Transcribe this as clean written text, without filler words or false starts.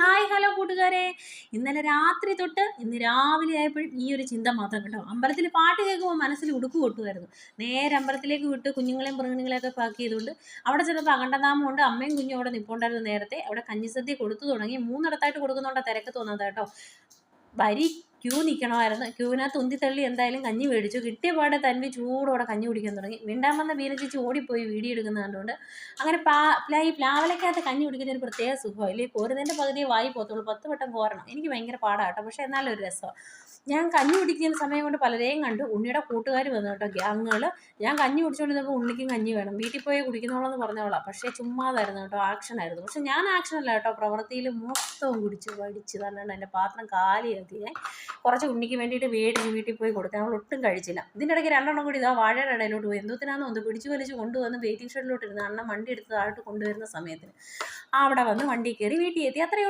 Hi hello കൂട്ടുകാരെ, ഇന്നലെ രാത്രി തൊട്ട് ഇന്ന് രാവിലെ ആയപ്പോഴും ഈ ഒരു ചിന്ത മാത്രം കേട്ടോ. അമ്പലത്തിൽ പാട്ട് കേൾക്കുമ്പോൾ മനസ്സിൽ ഉടുക്ക് കൊട്ടുമായിരുന്നു. നേരെ അമ്പലത്തിലേക്ക് വിട്ട് കുഞ്ഞുങ്ങളെയും മൃഗങ്ങളെയൊക്കെ പാക്ക് ചെയ്തുകൊണ്ട് അവിടെ ചെന്നപ്പോൾ അഖണ്ഡനാമമുണ്ട്. അമ്മയും കുഞ്ഞും അവിടെ നിൽപ്പുണ്ടായിരുന്നു. നേരത്തെ അവിടെ കഞ്ഞിസദ്യ കൊടുത്തു തുടങ്ങി. 3 ഇടത്തായിട്ട് കൊടുക്കുന്നുണ്ടോ തിരക്ക് തോന്നുന്നത് കേട്ടോ. വരി ക്യൂ നിൽക്കണമായിരുന്നു. ക്യൂവിനകത്ത് ഉന്തിത്തള്ളി എന്തായാലും കഞ്ഞി മേടിച്ചു. കിട്ടിയ പാടെ തന്നെ ചൂടോടെ കഞ്ഞി കുടിക്കാൻ തുടങ്ങി. മിണ്ടാൻ വന്ന ബീനച്ചേച്ചി ഓടിപ്പോയി വീഡിയോ എടുക്കുന്നത് കണ്ടുകൊണ്ട്. അങ്ങനെ ഈ പ്ലാവിലക്കകത്ത് കഞ്ഞി കുടിക്കുന്ന ഒരു പ്രത്യേക സുഖമാണ്. ഇല്ലെങ്കിൽ കോരുന്നതിൻ്റെ പകുതിയെ വായി പോകത്തുള്ളൂ. 10 വട്ടം കോരണം. എനിക്ക് ഭയങ്കര പാടാണ് കേട്ടോ. പക്ഷേ എന്നാലും ഒരു രസമാണ്. ഞാൻ കഞ്ഞി കുടിക്കുന്ന സമയം കൊണ്ട് പലരെയും കണ്ടു. ഉണ്ണിയുടെ കൂട്ടുകാർ വന്നു കേട്ടോ, ഗ്യാങ്ങുകൾ. ഞാൻ കഞ്ഞി കുടിച്ചുകൊണ്ടിരുന്നപ്പോൾ ഉണ്ണിക്കും കഞ്ഞി വേണം. വീട്ടിൽ പോയി കുടിക്കുന്നോളെന്ന് പറഞ്ഞോളാം. പക്ഷേ ചുമ്മാതായിരുന്നു കേട്ടോ, ആക്ഷനായിരുന്നു. പക്ഷെ ഞാൻ ആക്ഷനല്ല കേട്ടോ, പ്രവൃത്തിയിൽ മൊത്തവും കുടിച്ച് പഠിച്ച് തന്നെയാണ് എൻ്റെ പാത്രം കാലിയാക്കി. കുറച്ച് ഉണ്ണിക്ക് വേണ്ടിയിട്ട് മേടിച്ച് വീട്ടിൽ പോയി കൊടുക്കാൻ. അവൾ ഒട്ടും കഴിച്ചില്ല. ഇതിൻ്റെ ഇടയ്ക്ക് 2 എണ്ണം കൂടി ഇതാ വാഴയുടെ ഇടയിലോട്ട് പോയി. എന്തോത്തിനാണെന്ന് ഒന്ന് പിടിച്ച് വലിച്ച് കൊണ്ടുവന്ന് വെയിറ്റിംഗ് ഷെഡിലോട്ട് ഇരുന്ന് അണ്ണൻ വണ്ടി എടുത്ത് താഴോട്ട് കൊണ്ടുവരുന്ന സമയത്തിന് അവിടെ വന്ന് വണ്ടി കയറി വീട്ടിൽ എത്തി. അത്രയും